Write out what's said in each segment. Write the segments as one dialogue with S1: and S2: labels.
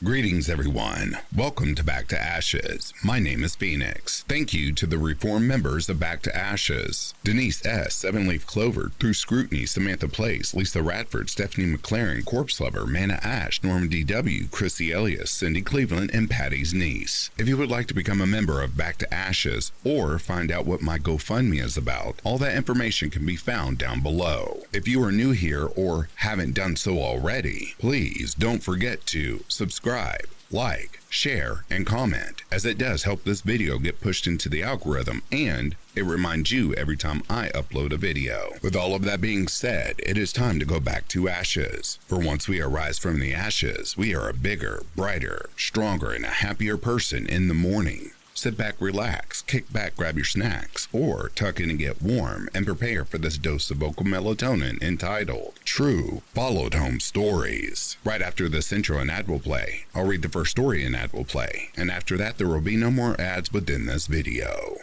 S1: Greetings, everyone. Welcome to Back to Ashes. My name is Phoenix. Thank you to the reformed members of Back to Ashes: Denise S., Seven Leaf Clover, Through Scrutiny, Samantha Place, Lisa Radford, Stephanie McLaren, Corpse Lover, Manna Ash, Norman D.W., Chrissy Elias, Cindy Cleveland, and Patty's niece. If you would like to become a member of Back to Ashes or find out what my GoFundMe is about, all that information can be found down below. If you are new here or haven't done so already, please don't forget to subscribe, like, share, and comment, as it does help this video get pushed into the algorithm, and it reminds you every time I upload a video. With all of that being said, it is time to go back to ashes. For once we arise from the ashes, we are a bigger, brighter, stronger, and a happier person in the morning. Sit back, relax, kick back, grab your snacks, or tuck in and get warm and prepare for this dose of vocal melatonin entitled True Followed Home Stories. Right after this intro, an ad will play. I'll read the first story an ad will play, and after that there will be no more ads within this video.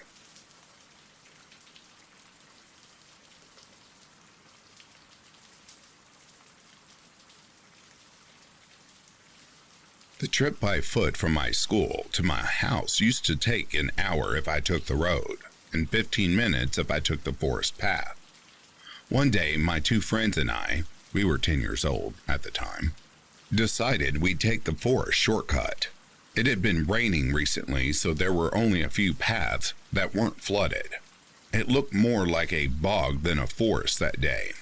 S1: The trip by foot from my school to my house used to take an hour if I took the road, and 15 minutes if I took the forest path. One day, my two friends and I, we were 10 years old at the time, decided we'd take the forest shortcut. It had been raining recently, so there were only a few paths that weren't flooded. It looked more like a bog than a forest that day.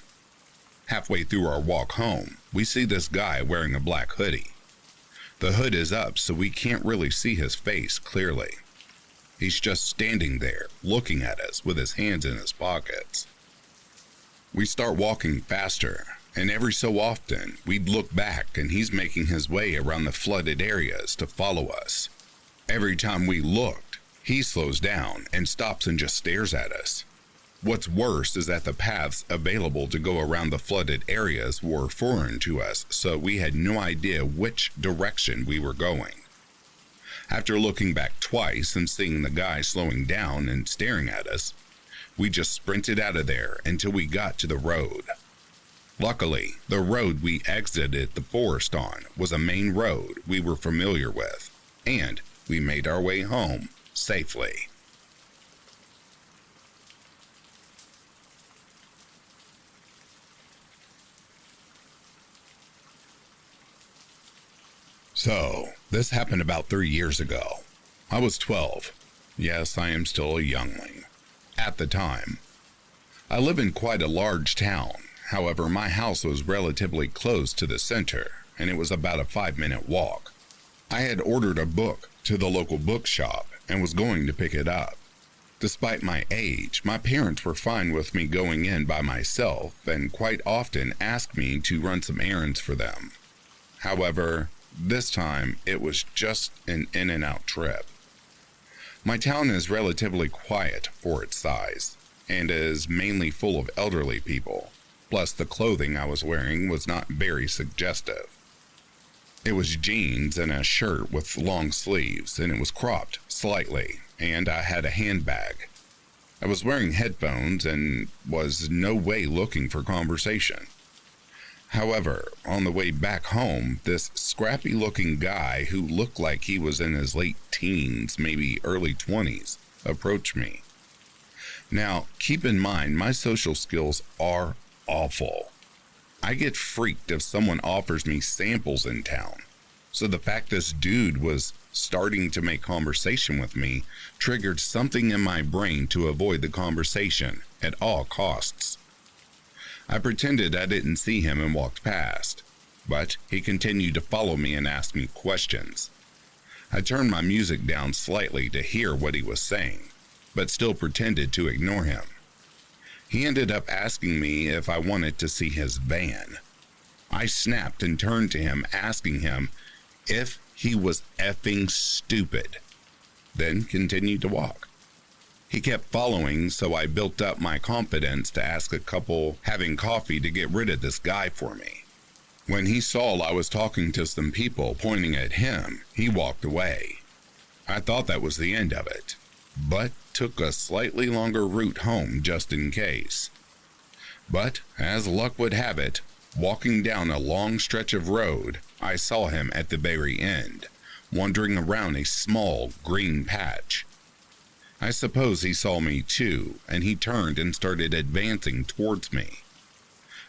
S1: Halfway through our walk home, we see this guy wearing a black hoodie. The hood is up, so we can't really see his face clearly. He's just standing there, looking at us with his hands in his pockets. We start walking faster, and every so often, we'd look back and he's making his way around the flooded areas to follow us. Every time we looked, he slows down and stops and just stares at us. What's worse is that the paths available to go around the flooded areas were foreign to us, so we had no idea which direction we were going. After looking back twice and seeing the guy slowing down and staring at us, we just sprinted out of there until we got to the road. Luckily, the road we exited the forest on was a main road we were familiar with, and we made our way home safely. So, this happened about 3 years ago. I was 12. Yes, I am still a youngling. At the time. I live in quite a large town. However, my house was relatively close to the center, and it was about a 5-minute walk. I had ordered a book to the local bookshop and was going to pick it up. Despite my age, my parents were fine with me going in by myself and quite often asked me to run some errands for them. However, this time, it was just an in and out trip. My town is relatively quiet for its size, and is mainly full of elderly people, plus the clothing I was wearing was not very suggestive. It was jeans and a shirt with long sleeves, and it was cropped slightly, and I had a handbag. I was wearing headphones and was no way looking for conversation. However, on the way back home, this scrappy-looking guy who looked like he was in his late teens, maybe early 20s, approached me. Now, keep in mind, my social skills are awful. I get freaked if someone offers me samples in town. So the fact this dude was starting to make conversation with me triggered something in my brain to avoid the conversation at all costs. I pretended I didn't see him and walked past, but he continued to follow me and ask me questions. I turned my music down slightly to hear what he was saying, but still pretended to ignore him. He ended up asking me if I wanted to see his van. I snapped and turned to him, asking him if he was effing stupid, then continued to walk. He kept following, so I built up my confidence to ask a couple having coffee to get rid of this guy for me. When he saw I was talking to some people pointing at him, he walked away. I thought that was the end of it, but took a slightly longer route home just in case. But, as luck would have it, walking down a long stretch of road, I saw him at the very end, wandering around a small green patch. I suppose he saw me too, and he turned and started advancing towards me.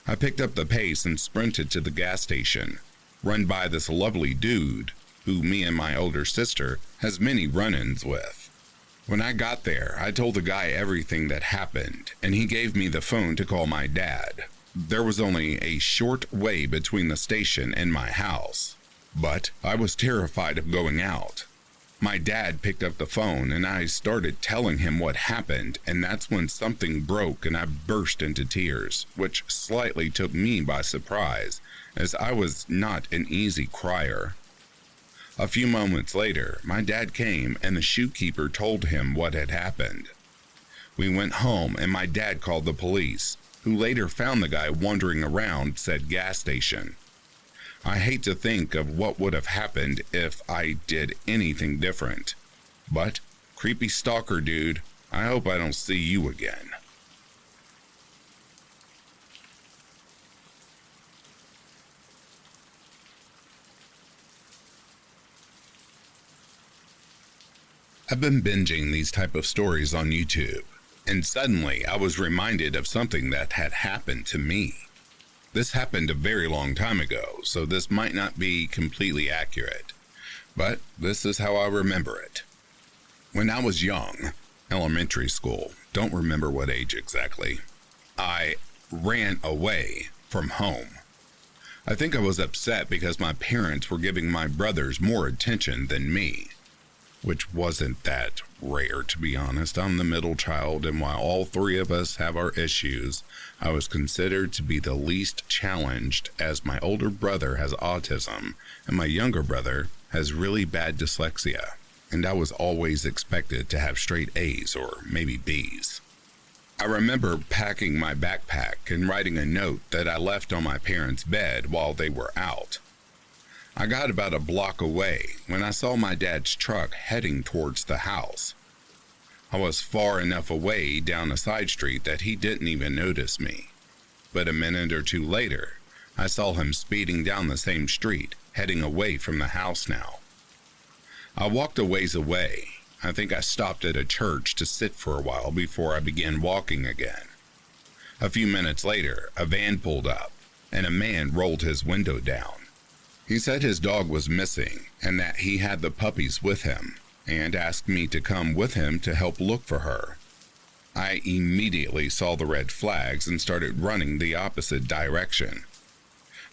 S1: I picked up the pace and sprinted to the gas station, run by this lovely dude, who me and my older sister has many run-ins with. When I got there, I told the guy everything that happened, and he gave me the phone to call my dad. There was only a short way between the station and my house, but I was terrified of going out. My dad picked up the phone and I started telling him what happened, and that's when something broke and I burst into tears, which slightly took me by surprise, as I was not an easy crier. A few moments later, my dad came and the shoekeeper told him what had happened. We went home and my dad called the police, who later found the guy wandering around said gas station. I hate to think of what would have happened if I did anything different. But, creepy stalker dude, I hope I don't see you again. I've been binging these type of stories on YouTube, and suddenly I was reminded of something that had happened to me. This happened a very long time ago, so this might not be completely accurate, but this is how I remember it. When I was young, elementary school, don't remember what age exactly, I ran away from home. I think I was upset because my parents were giving my brothers more attention than me, which wasn't that rare, to be honest. I'm the middle child, and while all three of us have our issues, I was considered to be the least challenged, as my older brother has autism and my younger brother has really bad dyslexia, and I was always expected to have straight A's or maybe B's. I remember packing my backpack and writing a note that I left on my parents' bed while they were out. I got about a block away when I saw my dad's truck heading towards the house. I was far enough away down a side street that he didn't even notice me. But a minute or two later, I saw him speeding down the same street, heading away from the house now. I walked a ways away. I think I stopped at a church to sit for a while before I began walking again. A few minutes later, a van pulled up, and a man rolled his window down. He said his dog was missing and that he had the puppies with him, and asked me to come with him to help look for her. I immediately saw the red flags and started running the opposite direction.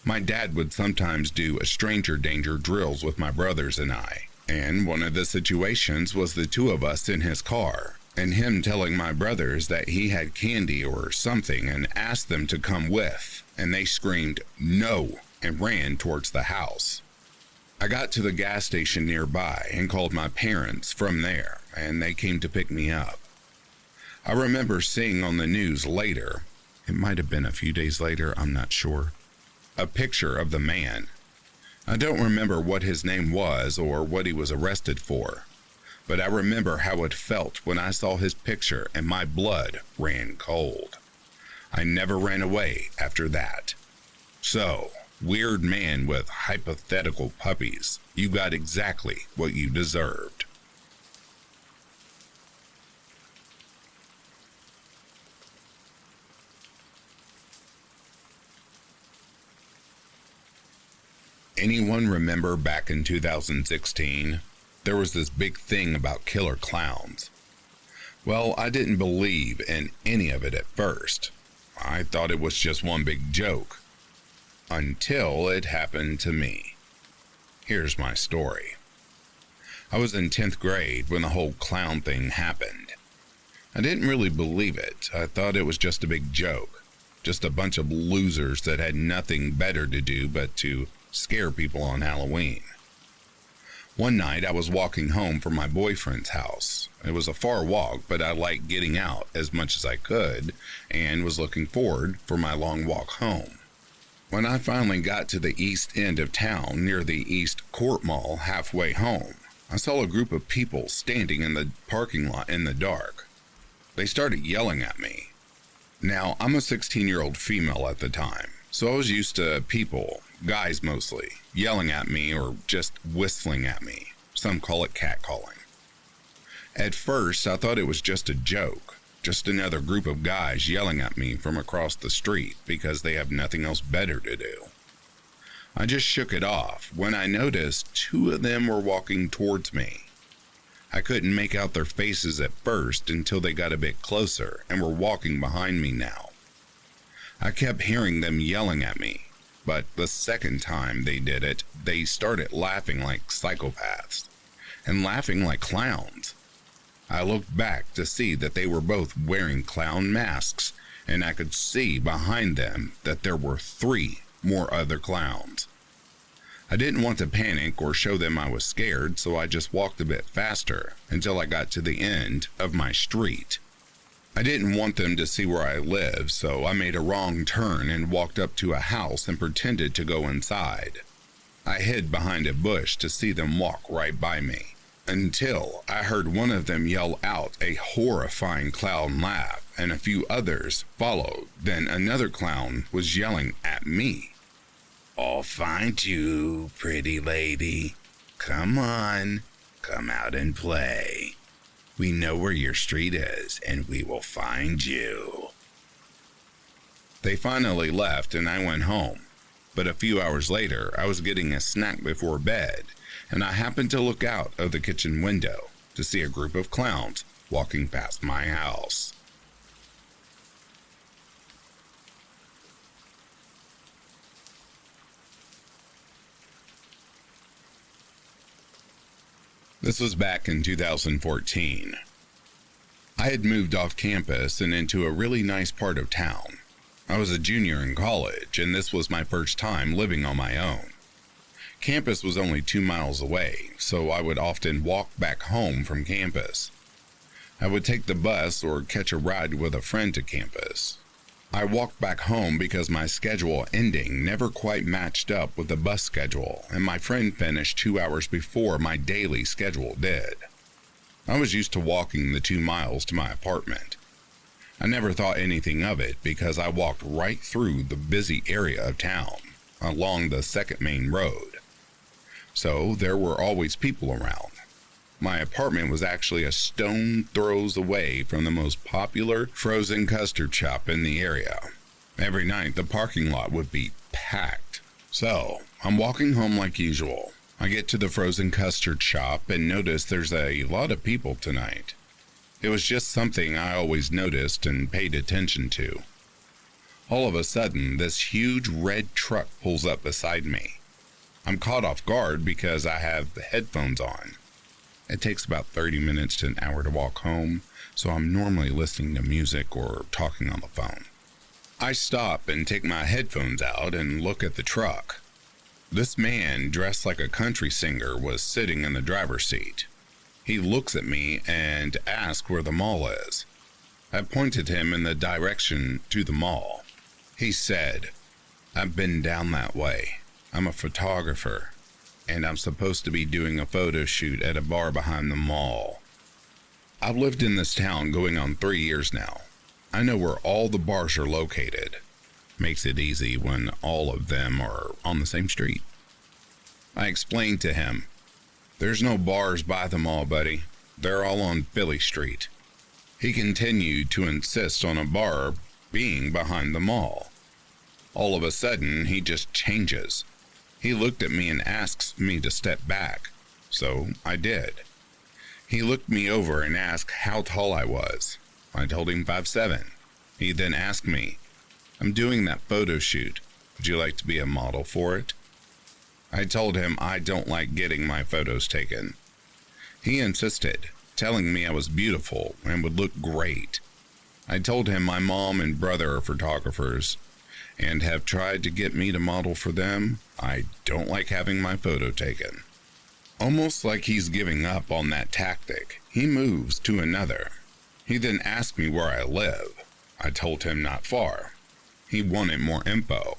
S1: My dad would sometimes do a stranger danger drills with my brothers and I, and one of the situations was the two of us in his car, and him telling my brothers that he had candy or something and asked them to come with, and they screamed, "No!" and ran towards the house. I got to the gas station nearby and called my parents from there, and they came to pick me up. I remember seeing on the news later, it might have been a few days later, I'm not sure, a picture of the man. I don't remember what his name was or what he was arrested for, but I remember how it felt when I saw his picture and my blood ran cold. I never ran away after that. So, weird man with hypothetical puppies, you got exactly what you deserved. Anyone remember back in 2016, there was this big thing about killer clowns? Well, I didn't believe in any of it at first. I thought it was just one big joke. Until it happened to me. Here's my story. I was in 10th grade when the whole clown thing happened. I didn't really believe it. I thought it was just a big joke. Just a bunch of losers that had nothing better to do but to scare people on Halloween. One night I was walking home from my boyfriend's house. It was a far walk, but I liked getting out as much as I could and was looking forward for my long walk home. When I finally got to the east end of town near the East Court Mall halfway home, I saw a group of people standing in the parking lot in the dark. They started yelling at me. Now, I'm a 16-year-old female at the time, so I was used to people guys mostly, yelling at me or just whistling at me. Some call it catcalling. At first, I thought it was just a joke, just another group of guys yelling at me from across the street because they have nothing else better to do. I just shook it off when I noticed two of them were walking towards me. I couldn't make out their faces at first until they got a bit closer and were walking behind me now. I kept hearing them yelling at me, but the second time they did it, they started laughing like psychopaths and laughing like clowns. I looked back to see that they were both wearing clown masks, and I could see behind them that there were 3 more other clowns. I didn't want to panic or show them I was scared, so I just walked a bit faster until I got to the end of my street. I didn't want them to see where I lived, so I made a wrong turn and walked up to a house and pretended to go inside. I hid behind a bush to see them walk right by me, until I heard one of them yell out a horrifying clown laugh, and a few others followed. Then another clown was yelling at me. "I'll find you, pretty lady. Come on, come out and play. We know where your street is, and we will find you." They finally left, and I went home. But a few hours later, I was getting a snack before bed, and I happened to look out of the kitchen window to see a group of clowns walking past my house. This was back in 2014. I had moved off campus and into a really nice part of town. I was a junior in college, and this was my first time living on my own. Campus was only 2 miles away, so I would often walk back home from campus. I would take the bus or catch a ride with a friend to campus. I walked back home because my schedule ending never quite matched up with the bus schedule, and my friend finished 2 hours before my daily schedule did. I was used to walking the 2 miles to my apartment. I never thought anything of it because I walked right through the busy area of town, along the second main road. So there were always people around. My apartment was actually a stone throws away from the most popular frozen custard shop in the area. Every night the parking lot would be packed. So I'm walking home like usual. I get to the frozen custard shop and notice there's a lot of people tonight. It was just something I always noticed and paid attention to. All of a sudden, this huge red truck pulls up beside me. I'm caught off guard because I have the headphones on. It takes about 30 minutes to an hour to walk home, so I'm normally listening to music or talking on the phone. I stop and take my headphones out and look at the truck. This man, dressed like a country singer, was sitting in the driver's seat. He looks at me and asks where the mall is. I pointed him in the direction to the mall. He said, "I've been down that way. I'm a photographer, and I'm supposed to be doing a photo shoot at a bar behind the mall." I've lived in this town going on 3 years now. I know where all the bars are located. Makes it easy when all of them are on the same street. I explained to him, "There's no bars by the mall, buddy. They're all on Philly Street." He continued to insist on a bar being behind the mall. All of a sudden, he just changes. He looked at me and asks me to step back, so I did. He looked me over and asked how tall I was. I told him 5'7". He then asked me, "I'm doing that photo shoot. Would you like to be a model for it?" I told him I don't like getting my photos taken. He insisted, telling me I was beautiful and would look great. I told him my mom and brother are photographers and have tried to get me to model for them. I don't like having my photo taken. Almost like he's giving up on that tactic, he moves to another. He then asked me where I live. I told him not far. He wanted more info.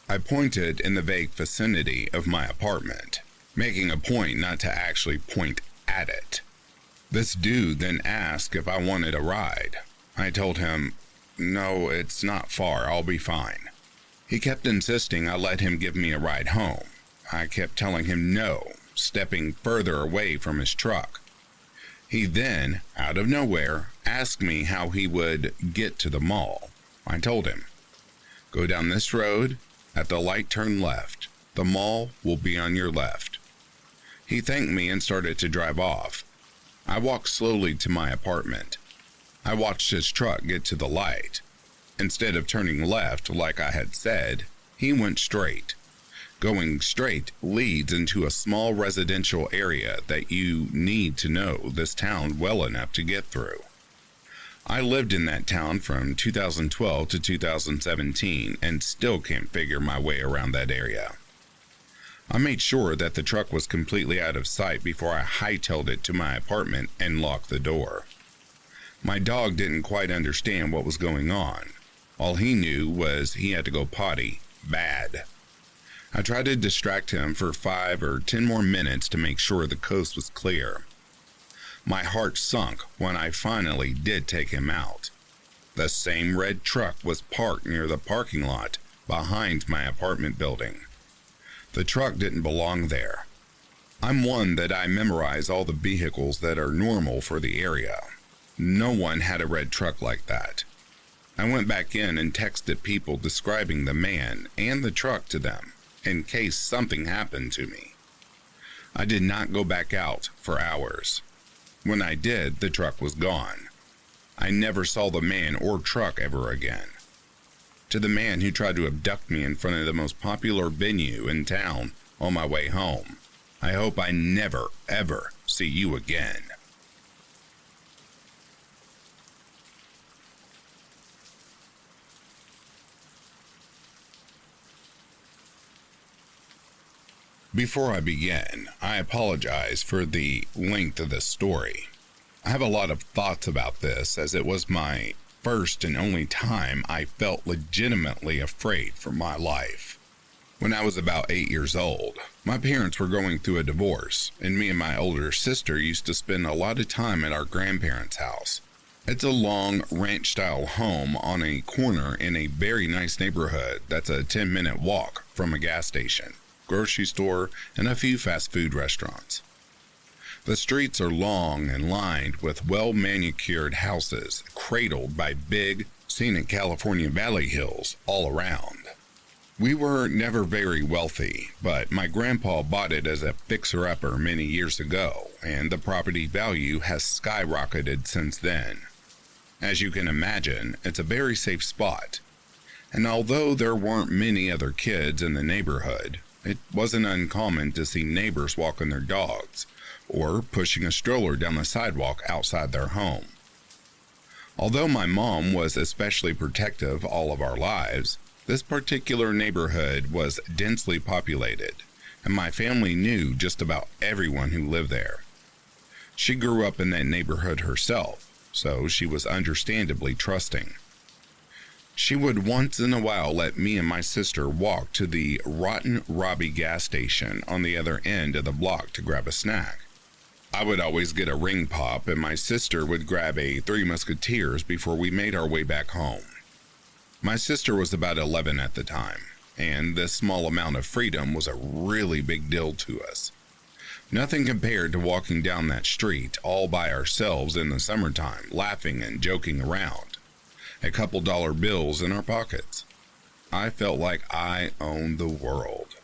S1: I pointed in the vague vicinity of my apartment, making a point not to actually point at it. This dude then asked if I wanted a ride. I told him, "No, it's not far, I'll be fine." He kept insisting I let him give me a ride home. I kept telling him no, stepping further away from his truck. He then, out of nowhere, asked me how he would get to the mall. I told him, "Go down this road, at the light turn left. The mall will be on your left." He thanked me and started to drive off. I walked slowly to my apartment. I watched his truck get to the light. Instead of turning left like I had said, he went straight. Going straight leads into a small residential area that you need to know this town well enough to get through. I lived in that town from 2012 to 2017 and still can't figure my way around that area. I made sure that the truck was completely out of sight before I hightailed it to my apartment and locked the door. My dog didn't quite understand what was going on. All he knew was he had to go potty bad. I tried to distract him for 5 or 10 more minutes to make sure the coast was clear. My heart sunk when I finally did take him out. The same red truck was parked near the parking lot behind my apartment building. The truck didn't belong there. I'm one that I memorize all the vehicles that are normal for the area. No one had a red truck like that. I went back in and texted people describing the man and the truck to them in case something happened to me. I did not go back out for hours. When I did, the truck was gone. I never saw the man or truck ever again. To the man who tried to abduct me in front of the most popular venue in town on my way home, I hope I never, ever see you again. Before I begin, I apologize for the length of this story. I have a lot of thoughts about this as it was my first and only time I felt legitimately afraid for my life. When I was about 8 years old, my parents were going through a divorce, and me and my older sister used to spend a lot of time at our grandparents' house. It's a long ranch-style home on a corner in a very nice neighborhood that's a 10-minute walk from a gas station, grocery store, and a few fast food restaurants. The streets are long and lined with well-manicured houses cradled by big, scenic California valley hills all around. We were never very wealthy, but my grandpa bought it as a fixer-upper many years ago, and the property value has skyrocketed since then. As you can imagine, it's a very safe spot. And although there weren't many other kids in the neighborhood, it wasn't uncommon to see neighbors walking their dogs or pushing a stroller down the sidewalk outside their home. Although my mom was especially protective all of our lives, this particular neighborhood was densely populated, and my family knew just about everyone who lived there. She grew up in that neighborhood herself, so she was understandably trusting. She would once in a while let me and my sister walk to the Rotten Robbie gas station on the other end of the block to grab a snack. I would always get a ring pop, and my sister would grab a Three Musketeers before we made our way back home. My sister was about 11 at the time, and this small amount of freedom was a really big deal to us. Nothing compared to walking down that street all by ourselves in the summertime, laughing and joking around. A couple dollar bills in our pockets. I felt like I owned the world.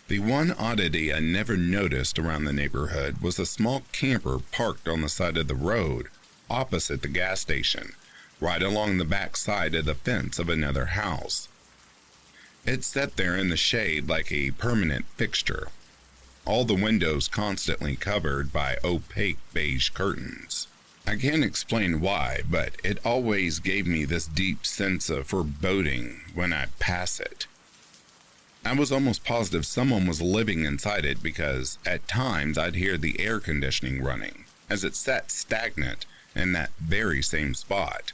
S1: The one oddity I never noticed around the neighborhood was a small camper parked on the side of the road opposite the gas station, right along the back side of the fence of another house. It sat there in the shade like a permanent fixture, all the windows constantly covered by opaque beige curtains. I can't explain why, but it always gave me this deep sense of foreboding when I pass it. I was almost positive someone was living inside it because at times I'd hear the air conditioning running as it sat stagnant in that very same spot.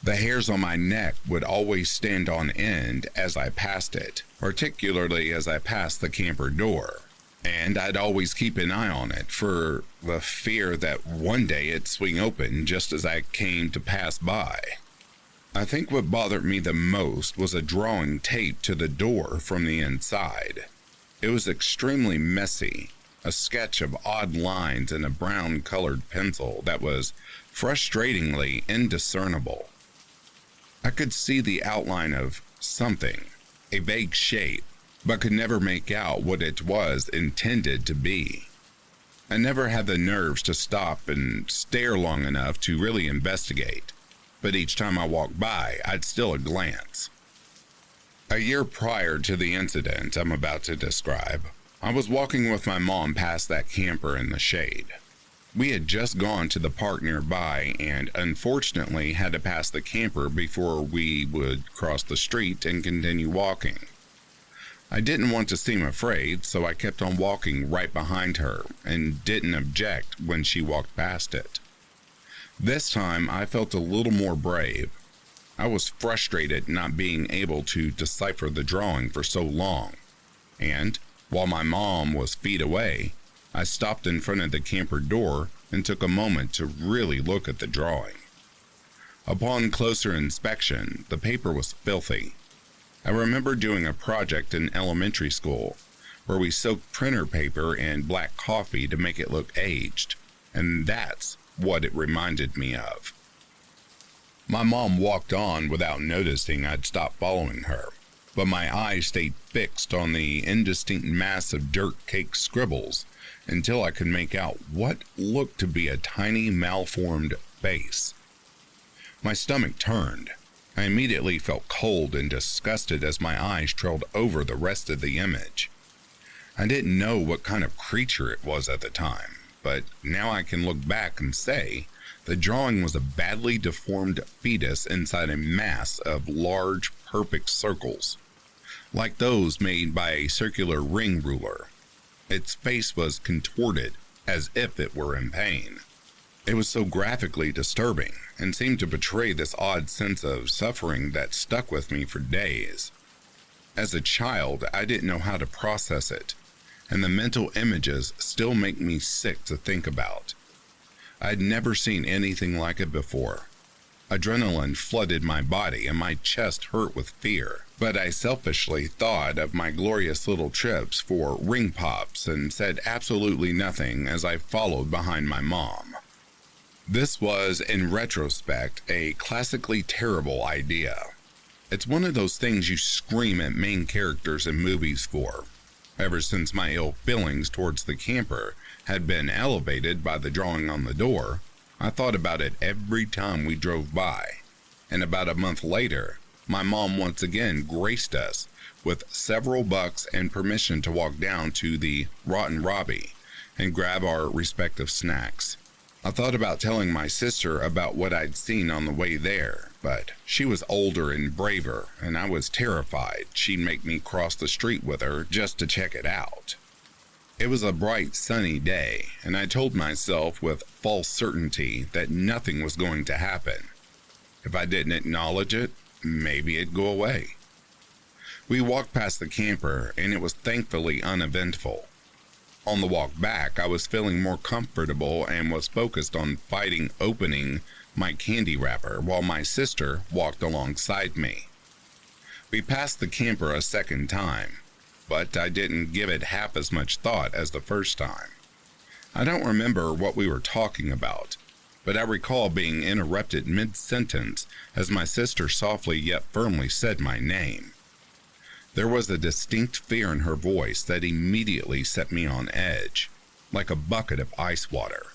S1: The hairs on my neck would always stand on end as I passed it, particularly as I passed the camper door. And I'd always keep an eye on it for the fear that one day it'd swing open just as I came to pass by. I think what bothered me the most was a drawing taped to the door from the inside. It was extremely messy, a sketch of odd lines in a brown-colored pencil that was frustratingly indiscernible. I could see the outline of something, a vague shape, but could never make out what it was intended to be. I never had the nerves to stop and stare long enough to really investigate, but each time I walked by, I'd steal a glance. A year prior to the incident I'm about to describe, I was walking with my mom past that camper in the shade. We had just gone to the park nearby and unfortunately had to pass the camper before we would cross the street and continue walking. I didn't want to seem afraid, so I kept on walking right behind her and didn't object when she walked past it. This time I felt a little more brave. I was frustrated not being able to decipher the drawing for so long, and while my mom was feet away, I stopped in front of the camper door and took a moment to really look at the drawing. Upon closer inspection, the paper was filthy. I remember doing a project in elementary school where we soaked printer paper in black coffee to make it look aged, and that's what it reminded me of. My mom walked on without noticing I'd stopped following her, but my eyes stayed fixed on the indistinct mass of dirt-caked scribbles until I could make out what looked to be a tiny malformed face. My stomach turned. I immediately felt cold and disgusted as my eyes trailed over the rest of the image. I didn't know what kind of creature it was at the time, but now I can look back and say the drawing was a badly deformed fetus inside a mass of large, perfect circles, like those made by a circular ring ruler. Its face was contorted as if it were in pain. It was so graphically disturbing and seemed to portray this odd sense of suffering that stuck with me for days. As a child, I didn't know how to process it, and the mental images still make me sick to think about. I'd never seen anything like it before. Adrenaline flooded my body and my chest hurt with fear, but I selfishly thought of my glorious little trips for ring pops and said absolutely nothing as I followed behind my mom. This was, in retrospect, a classically terrible idea. It's one of those things you scream at main characters in movies for. Ever since my ill feelings towards the camper had been elevated by the drawing on the door, I thought about it every time we drove by. And about a month later, my mom once again graced us with several bucks and permission to walk down to the Rotten Robbie and grab our respective snacks. I thought about telling my sister about what I'd seen on the way there, but she was older and braver, and I was terrified she'd make me cross the street with her just to check it out. It was a bright, sunny day, and I told myself with false certainty that nothing was going to happen. If I didn't acknowledge it, maybe it'd go away. We walked past the camper, and it was thankfully uneventful. On the walk back, I was feeling more comfortable and was focused on fighting opening my candy wrapper while my sister walked alongside me. We passed the camper a second time, but I didn't give it half as much thought as the first time. I don't remember what we were talking about, but I recall being interrupted mid-sentence as my sister softly yet firmly said my name. There was a distinct fear in her voice that immediately set me on edge, like a bucket of ice water.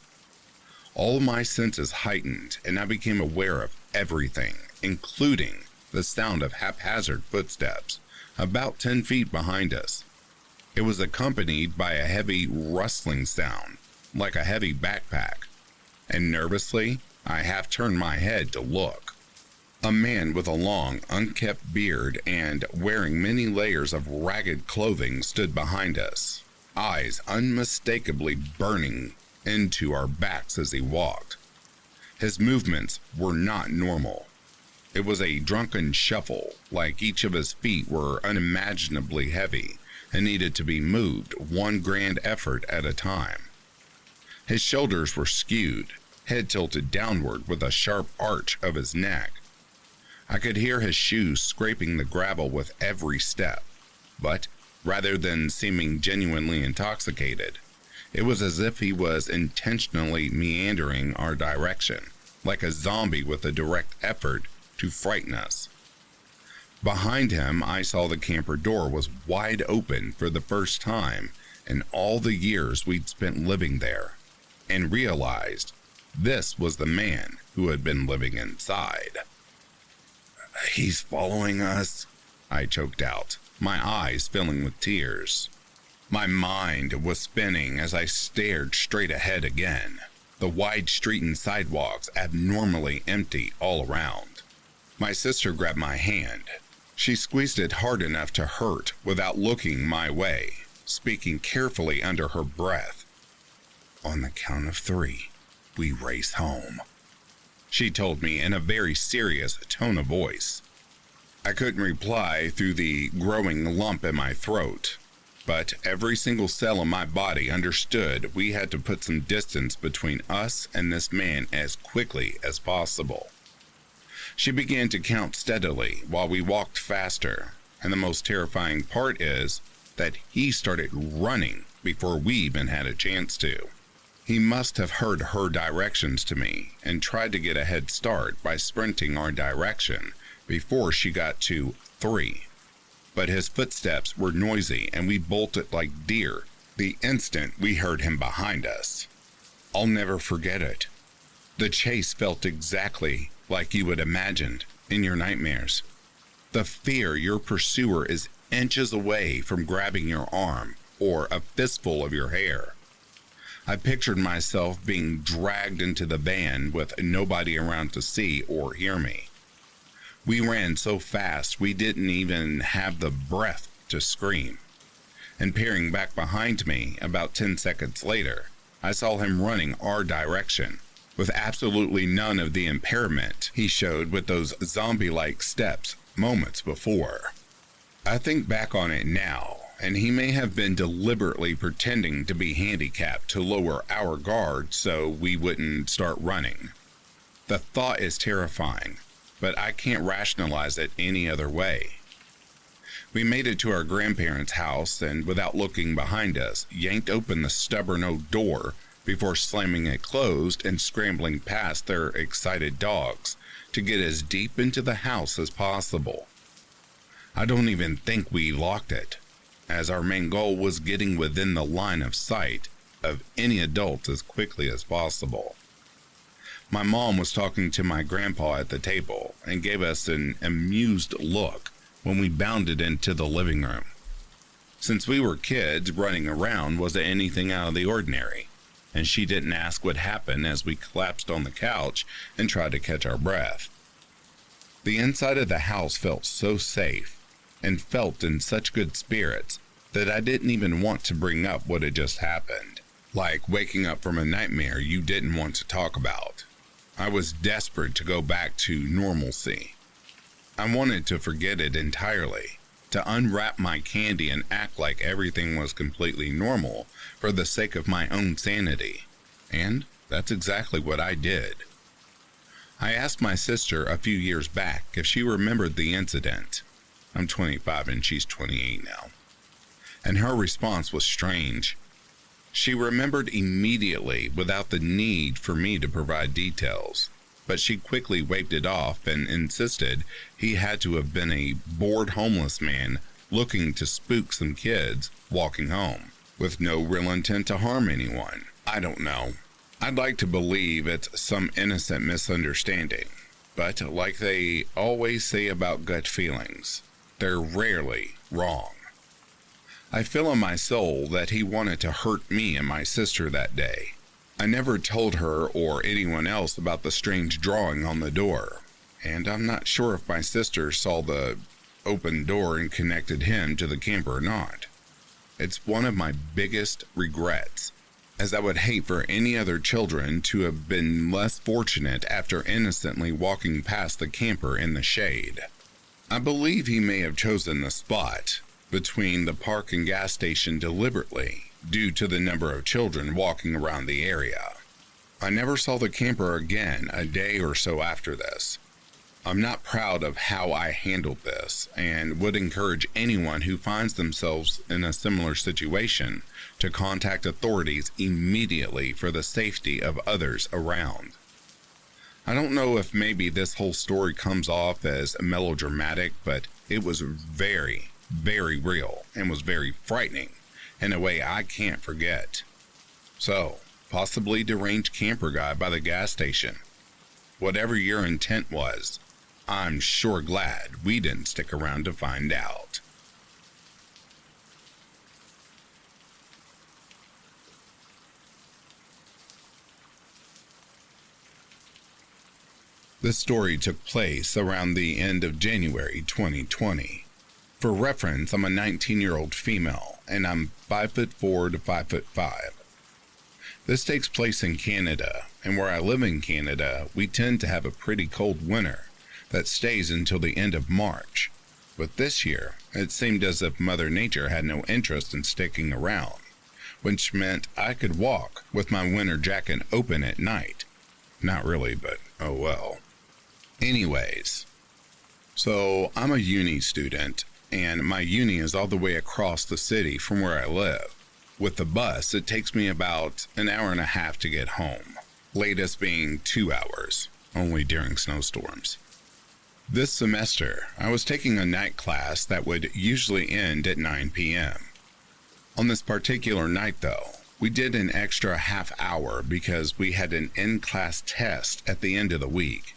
S1: All my senses heightened, and I became aware of everything, including the sound of haphazard footsteps, about 10 feet behind us. It was accompanied by a heavy rustling sound, like a heavy backpack, and nervously, I half turned my head to look. A man with a long, unkempt beard and wearing many layers of ragged clothing stood behind us, eyes unmistakably burning into our backs as he walked. His movements were not normal. It was a drunken shuffle, like each of his feet were unimaginably heavy and needed to be moved one grand effort at a time. His shoulders were skewed, head tilted downward with a sharp arch of his neck. I could hear his shoes scraping the gravel with every step, but rather than seeming genuinely intoxicated, it was as if he was intentionally meandering our direction, like a zombie with a direct effort to frighten us. Behind him, I saw the camper door was wide open for the first time in all the years we'd spent living there, and realized this was the man who had been living inside. "He's following us," I choked out, my eyes filling with tears. My mind was spinning as I stared straight ahead again, the wide street and sidewalks abnormally empty all around. My sister grabbed my hand. She squeezed it hard enough to hurt without looking my way, speaking carefully under her breath. "On the count of 3, we race home," she told me in a very serious tone of voice. I couldn't reply through the growing lump in my throat, but every single cell in my body understood we had to put some distance between us and this man as quickly as possible. She began to count steadily while we walked faster, and the most terrifying part is that he started running before we even had a chance to. He must have heard her directions to me and tried to get a head start by sprinting our direction before she got to 3. But his footsteps were noisy and we bolted like deer the instant we heard him behind us. I'll never forget it. The chase felt exactly like you would imagined in your nightmares. The fear your pursuer is inches away from grabbing your arm or a fistful of your hair. I pictured myself being dragged into the van with nobody around to see or hear me. We ran so fast we didn't even have the breath to scream. And peering back behind me about 10 seconds later, I saw him running our direction, with absolutely none of the impairment he showed with those zombie-like steps moments before. I think back on it now, and he may have been deliberately pretending to be handicapped to lower our guard so we wouldn't start running. The thought is terrifying, but I can't rationalize it any other way. We made it to our grandparents' house and, without looking behind us, yanked open the stubborn oak door before slamming it closed and scrambling past their excited dogs to get as deep into the house as possible. I don't even think we locked it, as our main goal was getting within the line of sight of any adult as quickly as possible. My mom was talking to my grandpa at the table and gave us an amused look when we bounded into the living room. Since we were kids, running around wasn't anything out of the ordinary, and she didn't ask what happened as we collapsed on the couch and tried to catch our breath. The inside of the house felt so safe and felt in such good spirits that I didn't even want to bring up what had just happened, like waking up from a nightmare you didn't want to talk about. I was desperate to go back to normalcy. I wanted to forget it entirely, to unwrap my candy and act like everything was completely normal for the sake of my own sanity, and that's exactly what I did. I asked my sister a few years back if she remembered the incident. I'm 25 and she's 28 now. And her response was strange. She remembered immediately without the need for me to provide details, but she quickly waved it off and insisted he had to have been a bored homeless man looking to spook some kids walking home, with no real intent to harm anyone. I don't know. I'd like to believe it's some innocent misunderstanding, but like they always say about gut feelings, they're rarely wrong. I feel in my soul that he wanted to hurt me and my sister that day. I never told her or anyone else about the strange drawing on the door, and I'm not sure if my sister saw the open door and connected him to the camper or not. It's one of my biggest regrets, as I would hate for any other children to have been less fortunate after innocently walking past the camper in the shade. I believe he may have chosen the spot between the park and gas station deliberately, due to the number of children walking around the area. I never saw the camper again a day or so after this. I'm not proud of how I handled this and would encourage anyone who finds themselves in a similar situation to contact authorities immediately for the safety of others around. I don't know if maybe this whole story comes off as melodramatic, but it was very, very real and was very frightening in a way I can't forget. So, possibly deranged camper guy by the gas station. Whatever your intent was, I'm sure glad we didn't stick around to find out. This story took place around the end of January 2020. For reference, I'm a 19-year-old female, and I'm 5'4" to 5'5". This takes place in Canada, and where I live in Canada, we tend to have a pretty cold winter that stays until the end of March. But this year, it seemed as if Mother Nature had no interest in sticking around, which meant I could walk with my winter jacket open at night. Not really, but oh well. Anyways, so I'm a uni student, and my uni is all the way across the city from where I live. With the bus, it takes me about an hour and a half to get home, latest being 2 hours, only during snowstorms. This semester, I was taking a night class that would usually end at 9 p.m. On this particular night, though, we did an extra half hour because we had an in-class test at the end of the week.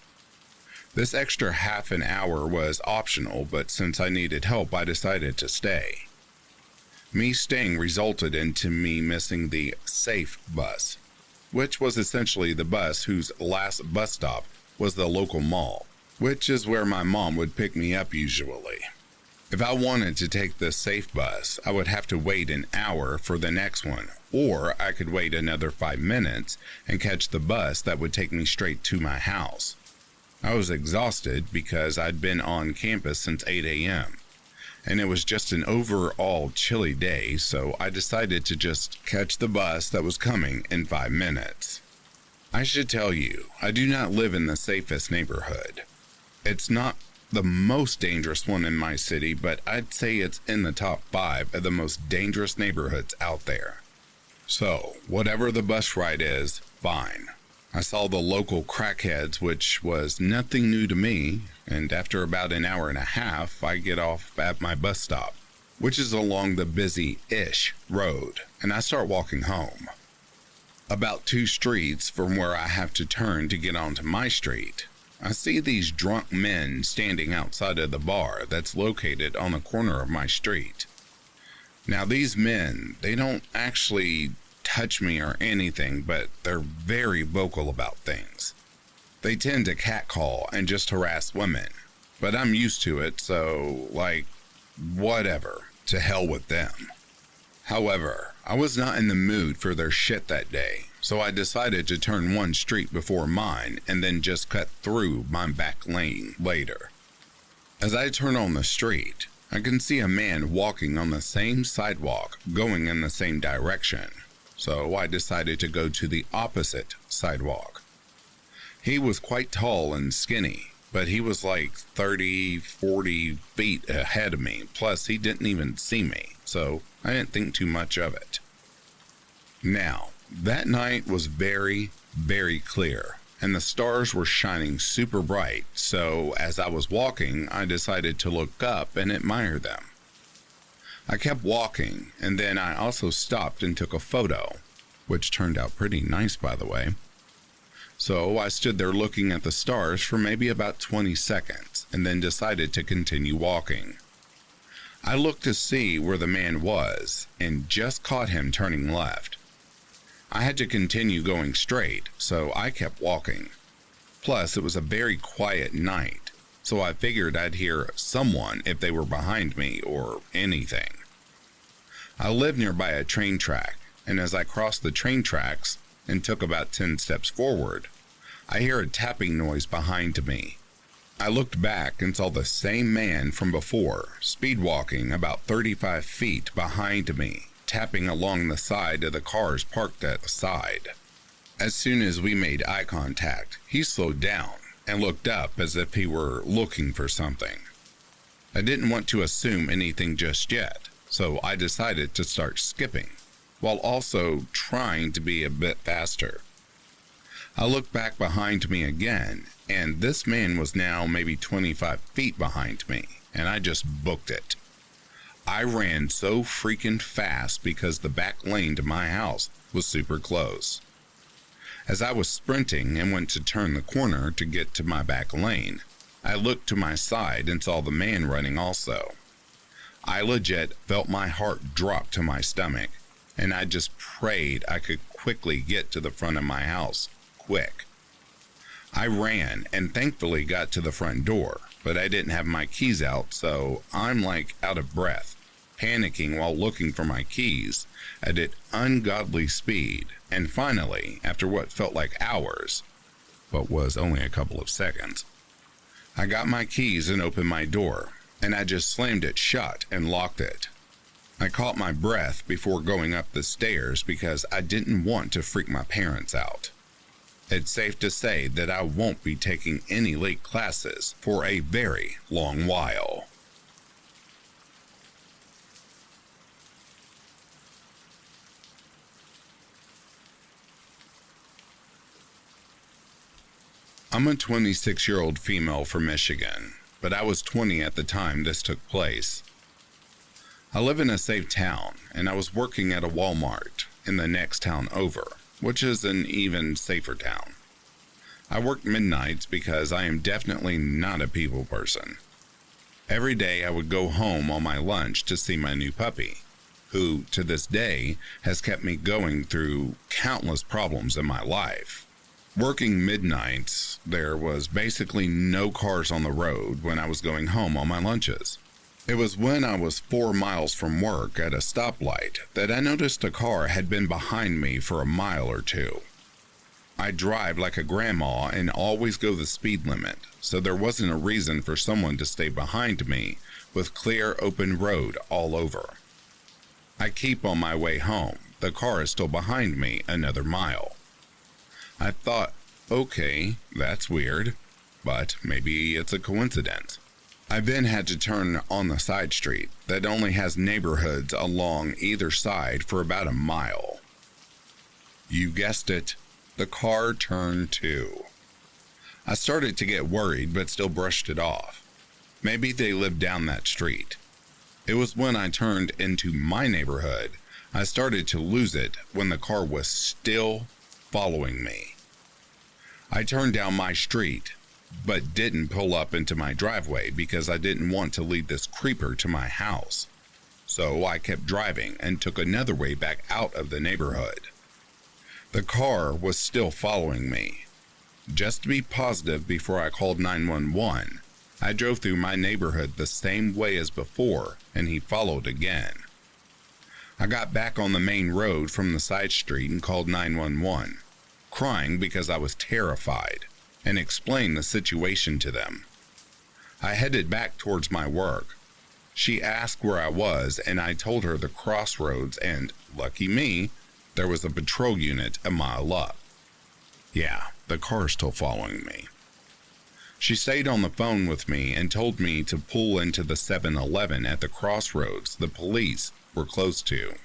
S1: This extra half an hour was optional, but since I needed help, I decided to stay. Me staying resulted into me missing the safe bus, which was essentially the bus whose last bus stop was the local mall, which is where my mom would pick me up usually. If I wanted to take the safe bus, I would have to wait an hour for the next one, or I could wait another 5 minutes and catch the bus that would take me straight to my house. I was exhausted because I'd been on campus since 8 a.m., and it was just an overall chilly day, so I decided to just catch the bus that was coming in 5 minutes. I should tell you, I do not live in the safest neighborhood. It's not the most dangerous one in my city, but I'd say it's in the top 5 of the most dangerous neighborhoods out there. So, whatever the bus ride is, fine. I saw the local crackheads, which was nothing new to me, and after about an hour and a half, I get off at my bus stop, which is along the busy-ish road, and I start walking home. About 2 streets from where I have to turn to get onto my street, I see these drunk men standing outside of the bar that's located on the corner of my street. Now these men, they don't actually touch me or anything, but they're very vocal about things. They tend to catcall and just harass women, but I'm used to it, so whatever, to hell with them. However, I was not in the mood for their shit that day, so I decided to turn one street before mine and then just cut through my back lane later. As I turn on the street, I can see a man walking on the same sidewalk going in the same direction. So I decided to go to the opposite sidewalk. He was quite tall and skinny, but he was like 30, 40 feet ahead of me. Plus, he didn't even see me, so I didn't think too much of it. Now, that night was very, very clear, and the stars were shining super bright, so as I was walking, I decided to look up and admire them. I kept walking, and then I also stopped and took a photo, which turned out pretty nice, by the way. So I stood there looking at the stars for maybe about 20 seconds, and then decided to continue walking. I looked to see where the man was, and just caught him turning left. I had to continue going straight, so I kept walking. Plus, it was a very quiet night, so I figured I'd hear someone if they were behind me or anything. I live nearby a train track, and as I crossed the train tracks and took about 10 steps forward, I hear a tapping noise behind me. I looked back and saw the same man from before, speed walking about 35 feet behind me, tapping along the side of the cars parked at the side. As soon as we made eye contact, he slowed down and looked up as if he were looking for something. I didn't want to assume anything just yet, so I decided to start skipping, while also trying to be a bit faster. I looked back behind me again, and this man was now maybe 25 feet behind me, and I just booked it. I ran so freaking fast because the back lane to my house was super close. As I was sprinting and went to turn the corner to get to my back lane, I looked to my side and saw the man running also. I legit felt my heart drop to my stomach, and I just prayed I could quickly get to the front of my house, quick. I ran and thankfully got to the front door, but I didn't have my keys out, so I'm like out of breath, panicking while looking for my keys at an ungodly speed, and finally, after what felt like hours, but was only a couple of seconds, I got my keys and opened my door, and I just slammed it shut and locked it. I caught my breath before going up the stairs because I didn't want to freak my parents out. It's safe to say that I won't be taking any late classes for a very long while. I'm a 26-year-old female from Michigan, but I was 20 at the time this took place. I live in a safe town, and I was working at a Walmart in the next town over, which is an even safer town. I worked midnights because I am definitely not a people person. Every day I would go home on my lunch to see my new puppy, who to this day has kept me going through countless problems in my life. Working midnights, there was basically no cars on the road when I was going home on my lunches. It was when I was 4 miles from work at a stoplight that I noticed a car had been behind me for a mile or two. I drive like a grandma and always go the speed limit, so there wasn't a reason for someone to stay behind me with clear open road all over. I keep on my way home. The car is still behind me another mile. I thought, okay, that's weird, but maybe it's a coincidence. I then had to turn on the side street that only has neighborhoods along either side for about a mile. You guessed it, the car turned too. I started to get worried but still brushed it off. Maybe they lived down that street. It was when I turned into my neighborhood, I started to lose it when the car was still following me. I turned down my street, but didn't pull up into my driveway because I didn't want to lead this creeper to my house. So I kept driving and took another way back out of the neighborhood. The car was still following me. Just to be positive before I called 911, I drove through my neighborhood the same way as before, and he followed again. I got back on the main road from the side street and called 911, crying because I was terrified, and explained the situation to them. I headed back towards my work. She asked where I was, and I told her the crossroads, and, lucky me, there was a patrol unit a mile up. Yeah, the car's still following me. She stayed on the phone with me and told me to pull into the 7-Eleven at the crossroads the police were close to.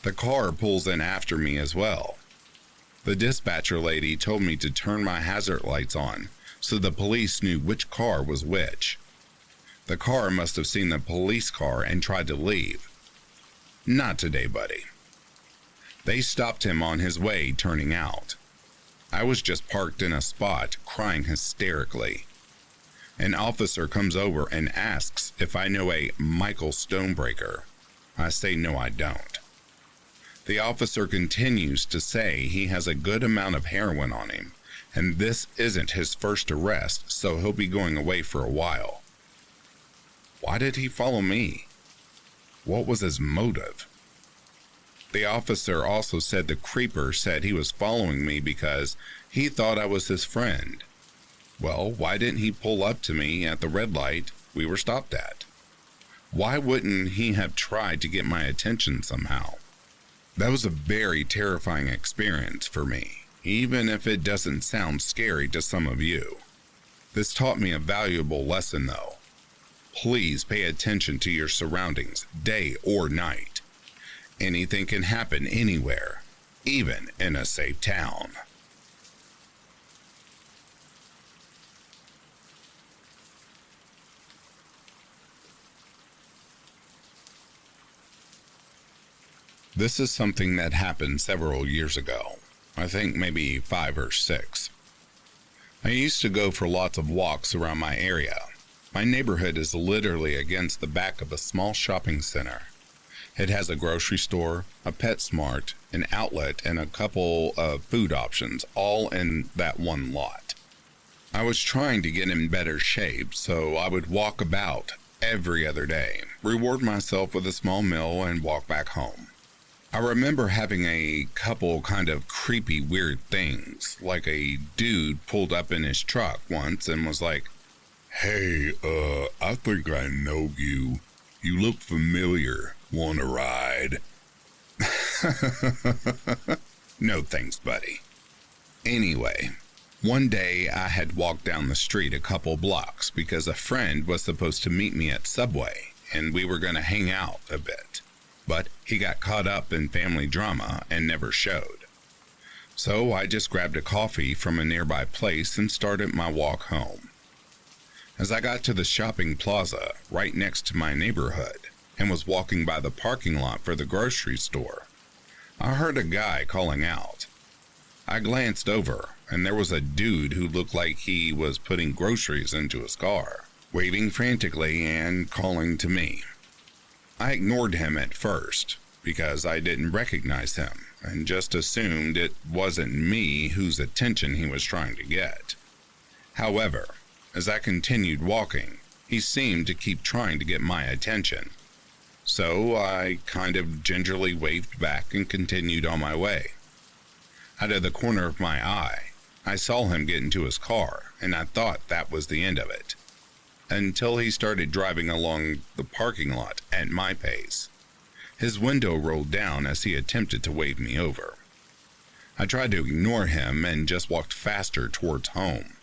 S1: The car pulls in after me as well. The dispatcher lady told me to turn my hazard lights on so the police knew which car was which. The car must have seen the police car and tried to leave. Not today, buddy. They stopped him on his way turning out. I was just parked in a spot crying hysterically. An officer comes over and asks if I know a Michael Stonebreaker. I say no, I don't. The officer continues to say he has a good amount of heroin on him, and this isn't his first arrest, so he'll be going away for a while. Why did he follow me? What was his motive? The officer also said the creeper said he was following me because he thought I was his friend. Well, why didn't he pull up to me at the red light we were stopped at? Why wouldn't he have tried to get my attention somehow? That was a very terrifying experience for me, even if it doesn't sound scary to some of you. This taught me a valuable lesson though. Please pay attention to your surroundings, day or night. Anything can happen anywhere, even in a safe town. This is something that happened several years ago. I think maybe 5 or 6. I used to go for lots of walks around my area. My neighborhood is literally against the back of a small shopping center. It has a grocery store, a PetSmart, an outlet, and a couple of food options, all in that one lot. I was trying to get in better shape, so I would walk about every other day, reward myself with a small meal, and walk back home. I remember having a couple kind of creepy, weird things, like a dude pulled up in his truck once and was like, "Hey, I think I know you. You look familiar. Want a ride?" No thanks, buddy. Anyway, one day I had walked down the street a couple blocks because a friend was supposed to meet me at Subway and we were going to hang out a bit. But he got caught up in family drama and never showed. So I just grabbed a coffee from a nearby place and started my walk home. As I got to the shopping plaza right next to my neighborhood and was walking by the parking lot for the grocery store, I heard a guy calling out. I glanced over and there was a dude who looked like he was putting groceries into his car, waving frantically and calling to me. I ignored him at first because I didn't recognize him and just assumed it wasn't me whose attention he was trying to get. However, as I continued walking, he seemed to keep trying to get my attention. So I kind of gingerly waved back and continued on my way. Out of the corner of my eye, I saw him get into his car and I thought that was the end of it. Until he started driving along the parking lot at my pace. His window rolled down as he attempted to wave me over. I tried to ignore him and just walked faster towards home.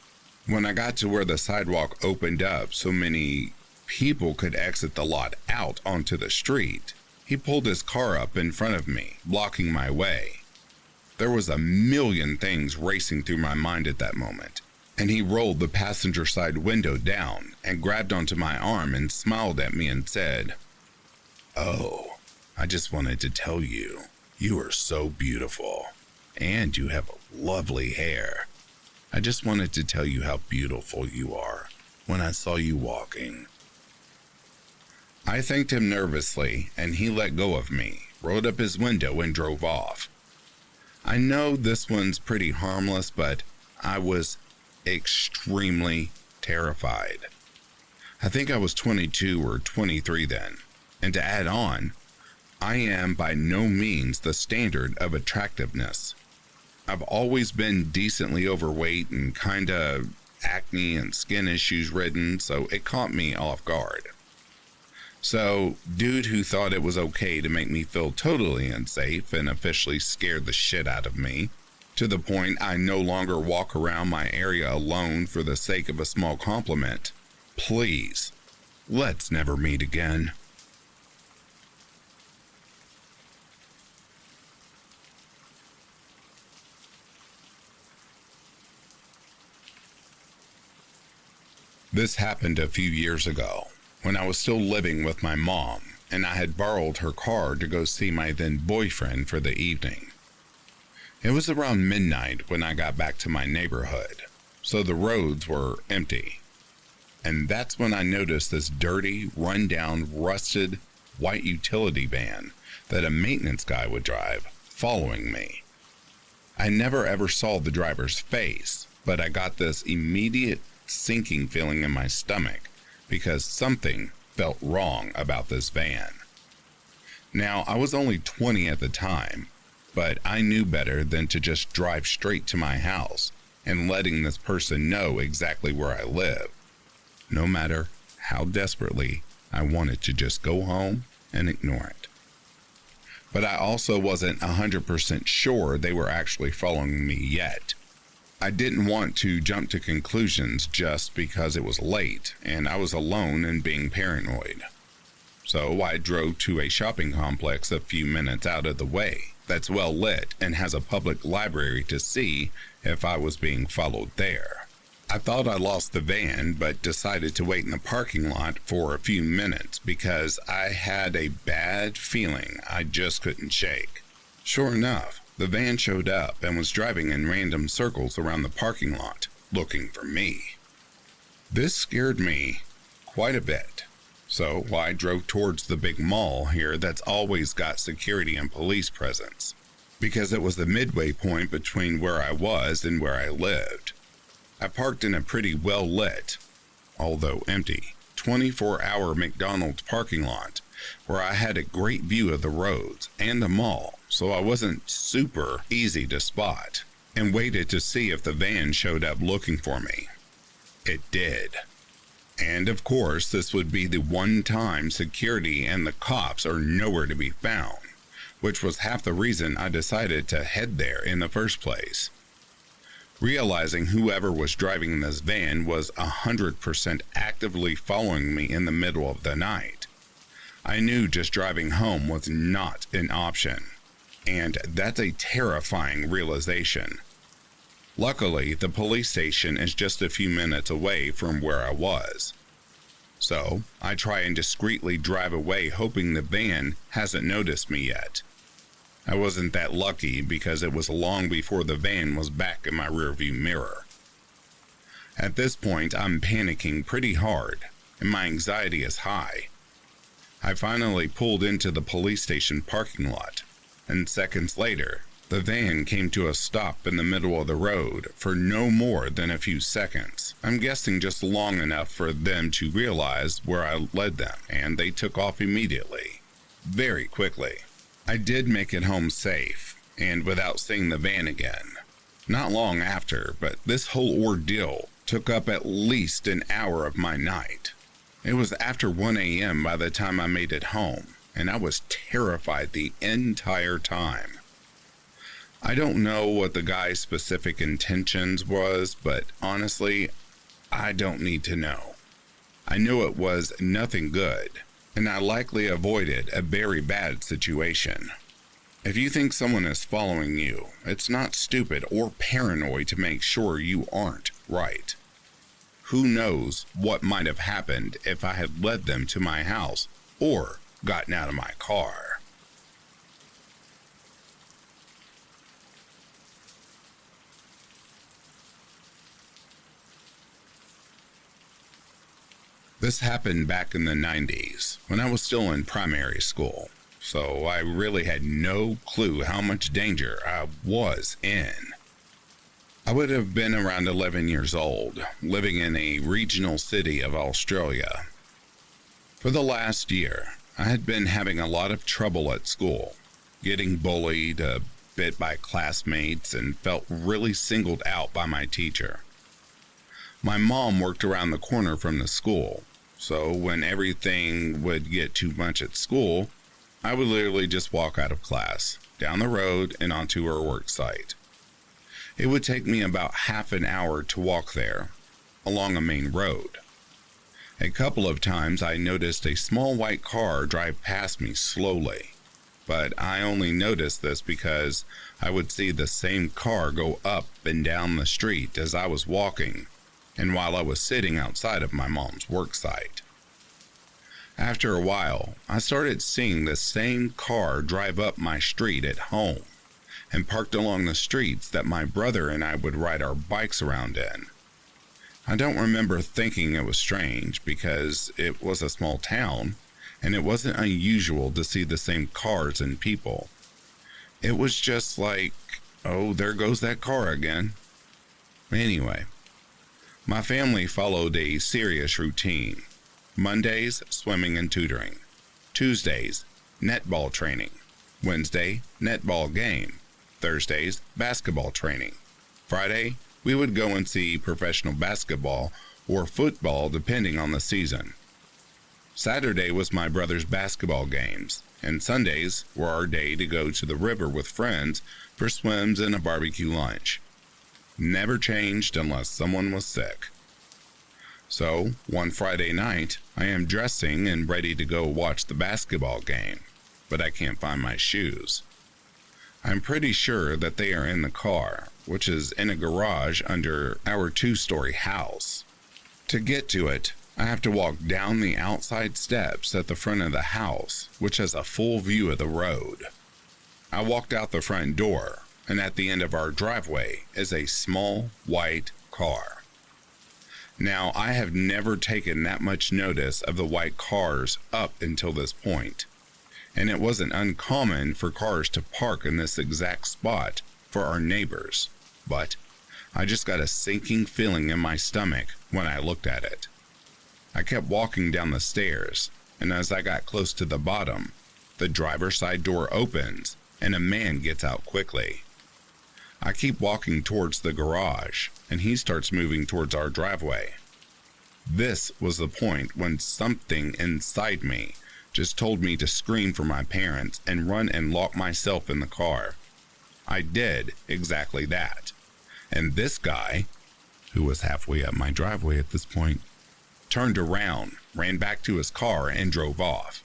S1: When I got to where the sidewalk opened up so many people could exit the lot out onto the street, he pulled his car up in front of me, blocking my way. There was a million things racing through my mind at that moment. And he rolled the passenger side window down and grabbed onto my arm and smiled at me and said, "Oh, I just wanted to tell you, you are so beautiful, and you have lovely hair. I just wanted to tell you how beautiful you are when I saw you walking." I thanked him nervously, and he let go of me, rolled up his window, and drove off. I know this one's pretty harmless, but I was extremely terrified. I think I was 22 or 23 then, and to add on, I am by no means the standard of attractiveness. I've always been decently overweight and kinda acne and skin issues ridden, so it caught me off guard. So, dude who thought it was okay to make me feel totally unsafe and officially scared the shit out of me, to the point I no longer walk around my area alone for the sake of a small compliment. Please, let's never meet again. This happened a few years ago, when I was still living with my mom, and I had borrowed her car to go see my then boyfriend for the evening. It was around midnight when I got back to my neighborhood, so the roads were empty. And that's when I noticed this dirty, run-down, rusted, white utility van that a maintenance guy would drive, following me. I never ever saw the driver's face, but I got this immediate sinking feeling in my stomach because something felt wrong about this van. Now, I was only 20 at the time, but I knew better than to just drive straight to my house and letting this person know exactly where I live, no matter how desperately I wanted to just go home and ignore it. But I also wasn't 100% sure they were actually following me yet. I didn't want to jump to conclusions just because it was late and I was alone and being paranoid. So I drove to a shopping complex a few minutes out of the way that's well lit and has a public library to see if I was being followed there. I thought I lost the van, but decided to wait in the parking lot for a few minutes because I had a bad feeling I just couldn't shake. Sure enough, the van showed up and was driving in random circles around the parking lot, looking for me. This scared me quite a bit, so I drove towards the big mall here that's always got security and police presence, because it was the midway point between where I was and where I lived. I parked in a pretty well-lit, although empty, 24-hour McDonald's parking lot where I had a great view of the roads and the mall, so I wasn't super easy to spot, and waited to see if the van showed up looking for me. It did. And of course, this would be the one time security and the cops are nowhere to be found, which was half the reason I decided to head there in the first place. Realizing whoever was driving this van was 100% actively following me in the middle of the night, I knew just driving home was not an option, and that's a terrifying realization. Luckily, the police station is just a few minutes away from where I was. So, I try and discreetly drive away hoping the van hasn't noticed me yet. I wasn't that lucky because it was long before the van was back in my rearview mirror. At this point, I'm panicking pretty hard, and my anxiety is high. I finally pulled into the police station parking lot, and seconds later, the van came to a stop in the middle of the road for no more than a few seconds. I'm guessing just long enough for them to realize where I led them, and they took off immediately, very quickly. I did make it home safe, and without seeing the van again. Not long after, but this whole ordeal took up at least an hour of my night. It was after 1 a.m. by the time I made it home, and I was terrified the entire time. I don't know what the guy's specific intentions was, but honestly, I don't need to know. I know it was nothing good, and I likely avoided a very bad situation. If you think someone is following you, it's not stupid or paranoid to make sure you aren't right. Who knows what might have happened if I had led them to my house or gotten out of my car. This happened back in the 90s when I was still in primary school, so I really had no clue how much danger I was in. I would have been around 11 years old, living in a regional city of Australia. For the last year, I had been having a lot of trouble at school, getting bullied a bit by classmates, and felt really singled out by my teacher. My mom worked around the corner from the school, so when everything would get too much at school, I would literally just walk out of class, down the road, and onto her work site. It would take me about half an hour to walk there, along a main road. A couple of times I noticed a small white car drive past me slowly, but I only noticed this because I would see the same car go up and down the street as I was walking, and while I was sitting outside of my mom's work site. After a while, I started seeing the same car drive up my street at home, and parked along the streets that my brother and I would ride our bikes around in. I don't remember thinking it was strange because it was a small town and it wasn't unusual to see the same cars and people. It was just like, oh, there goes that car again. Anyway, my family followed a serious routine. Mondays, swimming and tutoring. Tuesdays, netball training. Wednesday, netball game. Thursdays, basketball training. Friday, we would go and see professional basketball or football depending on the season. Saturday was my brother's basketball games, and Sundays were our day to go to the river with friends for swims and a barbecue lunch. Never changed unless someone was sick. So, one Friday night, I am dressing and ready to go watch the basketball game, but I can't find my shoes. I'm pretty sure that they are in the car, which is in a garage under our 2-story house. To get to it, I have to walk down the outside steps at the front of the house, which has a full view of the road. I walked out the front door, and at the end of our driveway is a small white car. Now, I have never taken that much notice of the white cars up until this point, and it wasn't uncommon for cars to park in this exact spot for our neighbors, but I just got a sinking feeling in my stomach when I looked at it. I kept walking down the stairs, and as I got close to the bottom, the driver's side door opens and a man gets out quickly. I keep walking towards the garage, and he starts moving towards our driveway. This was the point when something inside me just told me to scream for my parents and run and lock myself in the car. I did exactly that. And this guy, who was halfway up my driveway at this point, turned around, ran back to his car, and drove off.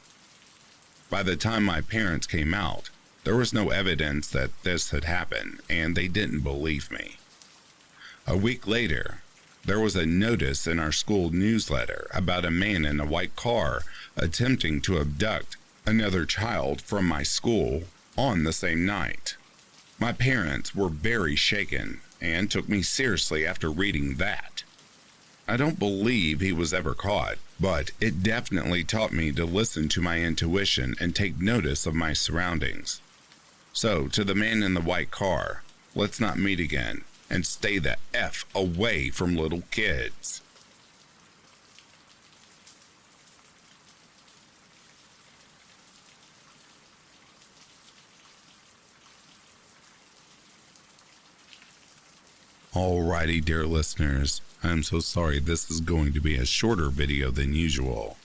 S1: By the time my parents came out, there was no evidence that this had happened, and they didn't believe me. A week later, there was a notice in our school newsletter about a man in a white car attempting to abduct another child from my school on the same night. My parents were very shaken and took me seriously after reading that. I don't believe he was ever caught, but it definitely taught me to listen to my intuition and take notice of my surroundings. So, to the man in the white car, let's not meet again, and stay the F away from little kids. Alrighty, dear listeners, I'm so sorry this is going to be a shorter video than usual.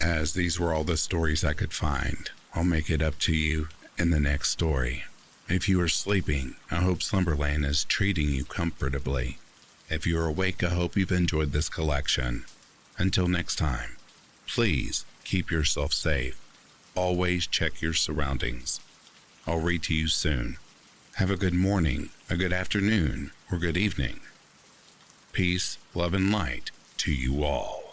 S1: As these were all the stories I could find, I'll make it up to you in the next story. If you are sleeping, I hope Slumberland is treating you comfortably. If you are awake, I hope you've enjoyed this collection. Until next time, please keep yourself safe. Always check your surroundings. I'll read to you soon. Have a good morning, a good afternoon, or good evening. Peace, love, and light to you all.